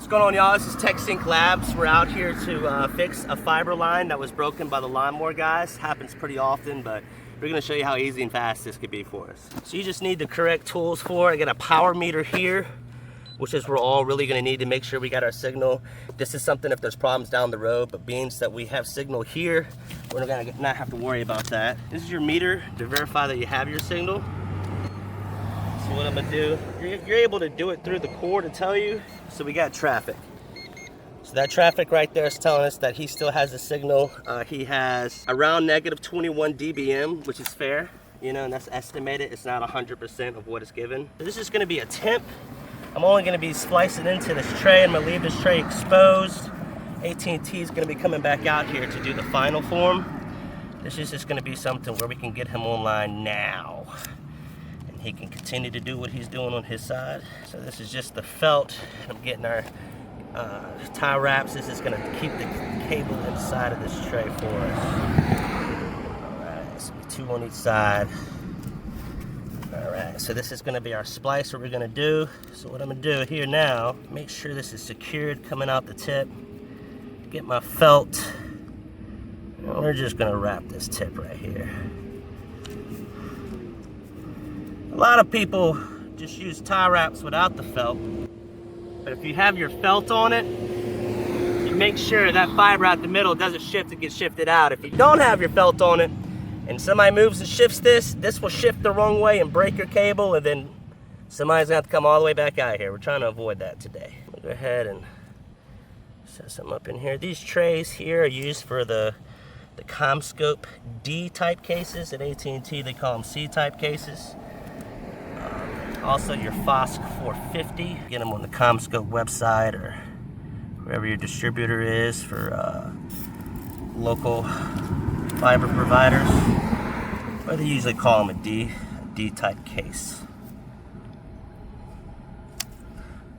going on, y'all? This is TekSyncLabs. We're out here to fix a fiber line that was broken by the lawnmower guys. Happens pretty often, but we're going to show you how easy and fast this could be for us. So you just need the correct tools for it. I got a power meter here, which is we're all really going to need to make sure we got our signal. This is something if there's problems down the road, but being that we have signal here, we're going to not have to worry about that. This is your meter to verify that you have your signal. So what I'm going to do, you're able to do it through the core to tell you. So we got traffic. So that traffic right there is telling us that he still has a signal. He has around negative 21 dBm, which is fair, you know, and that's estimated. It's not 100% of what is given. So this is going to be a temp. I'm only going to be splicing into this tray. I'm going to leave this tray exposed. AT&T is going to be coming back out here to do the final form. This is just going to be something where we can get him online now. And he can continue to do what he's doing on his side. So this is just the felt. I'm getting our tie wraps. This is going to keep the cable inside of this tray for us. Alright, so 2 on each side. Alright, so this is going to be our splice, what we're going to do. So what I'm going to do here now, make sure this is secured coming out the tip. Get my felt. And we're just going to wrap this tip right here. A lot of people just use tie wraps without the felt. But if you have your felt on it, you make sure that fiber out the middle doesn't shift and get shifted out. If you don't have your felt on it, and somebody moves and shifts this will shift the wrong way and break your cable, and then somebody's gonna have to come all the way back out here. We're trying to avoid that today. We'll go ahead and set some up in here. These trays here are used for the CommScope D-type cases. At AT&T, they call them C-type cases. Also your FOSC 450. Get them on the CommScope website or wherever your distributor is for local fiber providers. Or they usually call them a D-type case.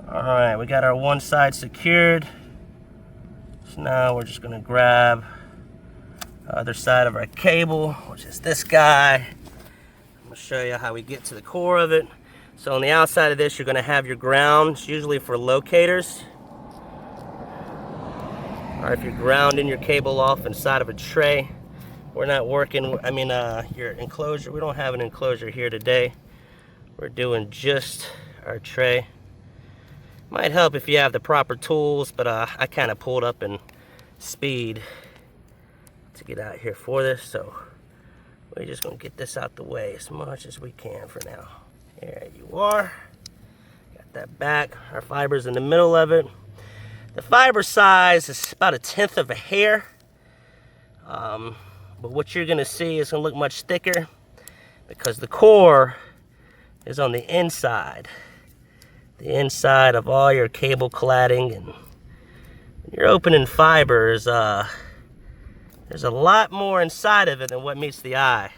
Alright, we got our one side secured. So now we're just going to grab the other side of our cable, which is this guy. I'm going to show you how we get to the core of it. So on the outside of this, you're going to have your ground. It's usually for locators. Or if you're grounding your cable off inside of a tray. We're not working, your enclosure. We don't have an enclosure here today. We're doing just our tray. Might help if you have the proper tools, but I kind of pulled up in speed to get out here for this. So we're just going to get this out the way as much as we can for now. There you are. Got that back. Our fiber's in the middle of it. The fiber size is about 1/10 of a hair. But what you're going to see is going to look much thicker because the core is on the inside. The inside of all your cable cladding, and when you're opening fibers, there's a lot more inside of it than what meets the eye.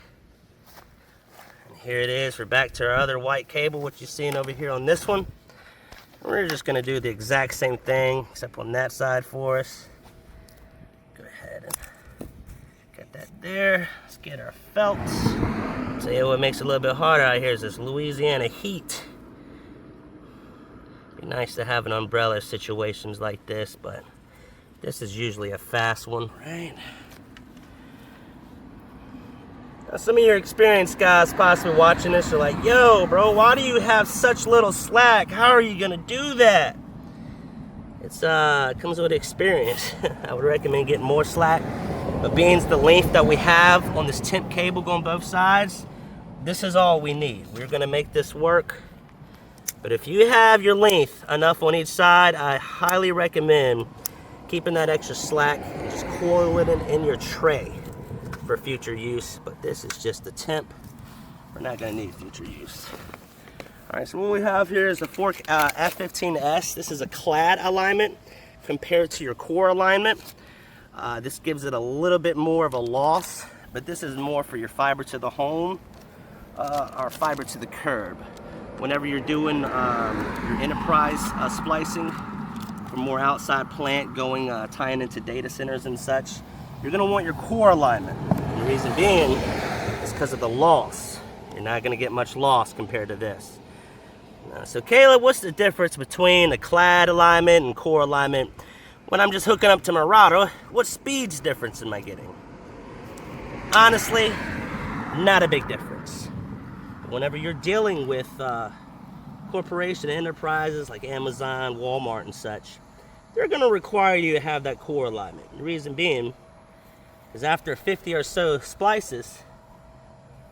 Here it is. We're back to our other white cable, what you're seeing over here on this one. We're just going to do the exact same thing, except on that side for us. Go ahead and get that there. Let's get our felts. So yeah, what makes it a little bit harder out here is this Louisiana heat. Be nice to have an umbrella situations like this, but this is usually a fast one, right? Some of your experienced guys possibly watching this are like, yo, bro, why do you have such little slack? How are you gonna do that? It comes with experience. I would recommend getting more slack. But being the length that we have on this temp cable going both sides, this is all we need. We're gonna make this work. But if you have your length enough on each side, I highly recommend keeping that extra slack and just coiling it in your tray for future use. But this is just the temp. We're not going to need future use. Alright, so what we have here is a forc F15S. This is a clad alignment compared to your core alignment. This gives it a little bit more of a loss, but this is more for your fiber to the home or fiber to the curb. Whenever you're doing your enterprise splicing for more outside plant going, tying into data centers and such, you're going to want your core alignment. The reason being is because of the loss. You're not going to get much loss compared to this. So Caleb, what's the difference between the clad alignment and core alignment? When I'm just hooking up to my router, what speeds difference am I getting? Honestly, not a big difference. Whenever you're dealing with corporation enterprises like Amazon, Walmart, and such, they're going to require you to have that core alignment. The reason being is after 50 or so splices,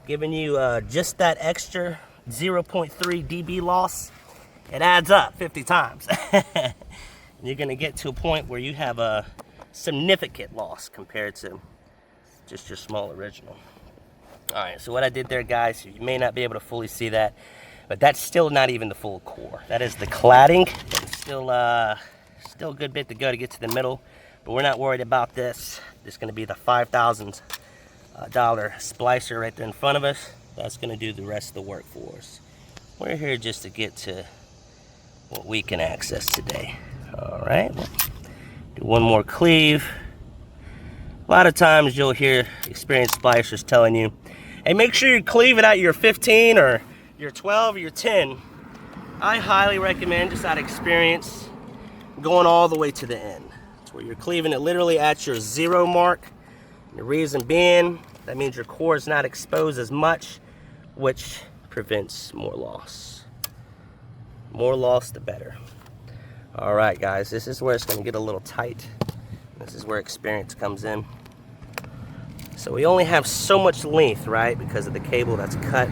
giving you just that extra 0.3 dB loss, it adds up 50 times. You're going to get to a point where you have a significant loss compared to just your small original. All right, so what I did there, guys, you may not be able to fully see that, but that's still not even the full core. That is the cladding. It's still a good bit to go to get to the middle, but we're not worried about this. This is going to be the $5,000 splicer right there in front of us. That's going to do the rest of the work for us. We're here just to get to what we can access today. All right, do one more cleave. A lot of times you'll hear experienced splicers telling you, hey, make sure you cleave it at your 15 or your 12 or your 10. I highly recommend, just out of experience, going all the way to the end. It's where you're cleaving it literally at your 0 mark. The reason being, that means your core is not exposed as much, which prevents more loss. More loss, the better. All right, guys, this is where it's going to get a little tight. This is where experience comes in. So we only have so much length, right, because of the cable that's cut.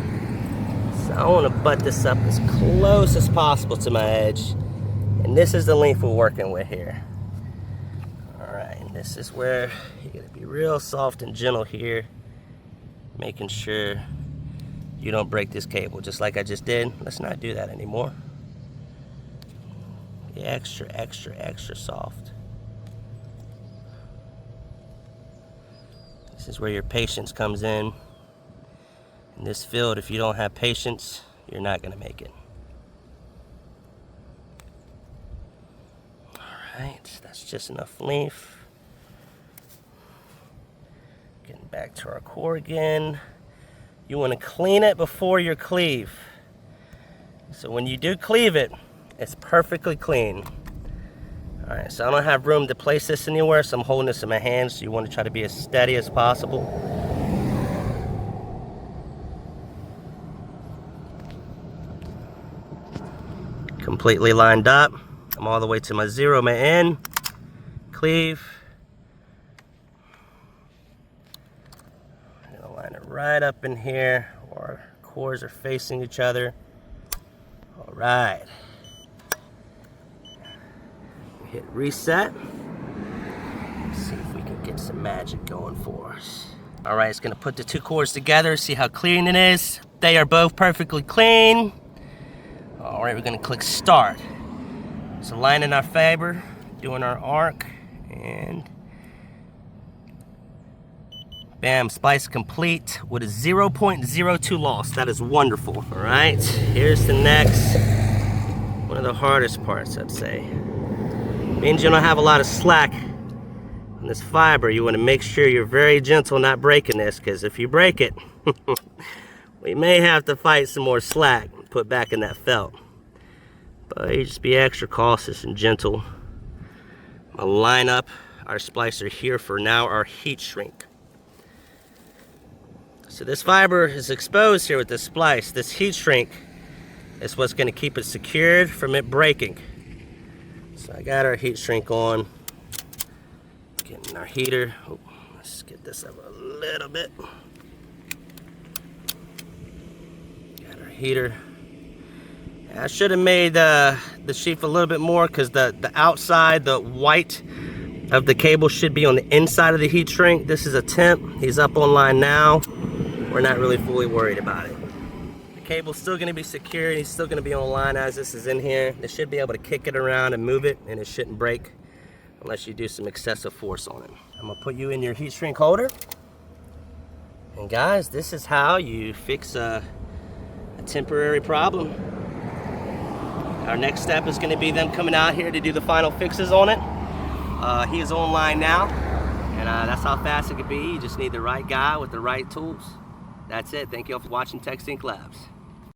So I want to butt this up as close as possible to my edge. And this is the length we're working with here. All right, and this is where you're going to be real soft and gentle here, making sure you don't break this cable, just like I just did. Let's not do that anymore. Be extra, extra, extra soft. This is where your patience comes in. In this field, if you don't have patience, you're not going to make it. All right, that's just enough length. Getting back to our core again. You want to clean it before you cleave. So when you do cleave it, it's perfectly clean. All right, so I don't have room to place this anywhere, so I'm holding this in my hands. So you want to try to be as steady as possible. Completely lined up. I'm all the way to my 0, my end. Cleave. I'm gonna line it right up in here. Our cores are facing each other. All right. Hit reset. Let's see if we can get some magic going for us. All right, it's gonna put the two cores together, see how clean it is. They are both perfectly clean. All right, we're gonna click start. So lining our fiber, doing our arc, and bam, splice complete with a 0.02 loss. That is wonderful. All right, here's the next, one of the hardest parts, I'd say. Means you don't have a lot of slack on this fiber. You want to make sure you're very gentle not breaking this, because if you break it, we may have to fight some more slack and put back in that felt. But you just be extra cautious and gentle. I'm gonna line up our splicer here for now our heat shrink. So this fiber is exposed here with this splice. This heat shrink is what's going to keep it secured from it breaking. So I got our heat shrink on. Getting our heater. Oh, let's get this up a little bit. Got our heater. I should have made the sheath a little bit more, because the outside, the white of the cable should be on the inside of the heat shrink. This is a temp. He's up online now. We're not really fully worried about it. The cable's still going to be secure. He's still going to be online as this is in here. They should be able to kick it around and move it, and it shouldn't break unless you do some excessive force on it. I'm going to put you in your heat shrink holder. And guys, this is how you fix a temporary problem. Our next step is going to be them coming out here to do the final fixes on it. He is online now, and that's how fast it could be. You just need the right guy with the right tools. That's it. Thank you all for watching TekSyncLabs.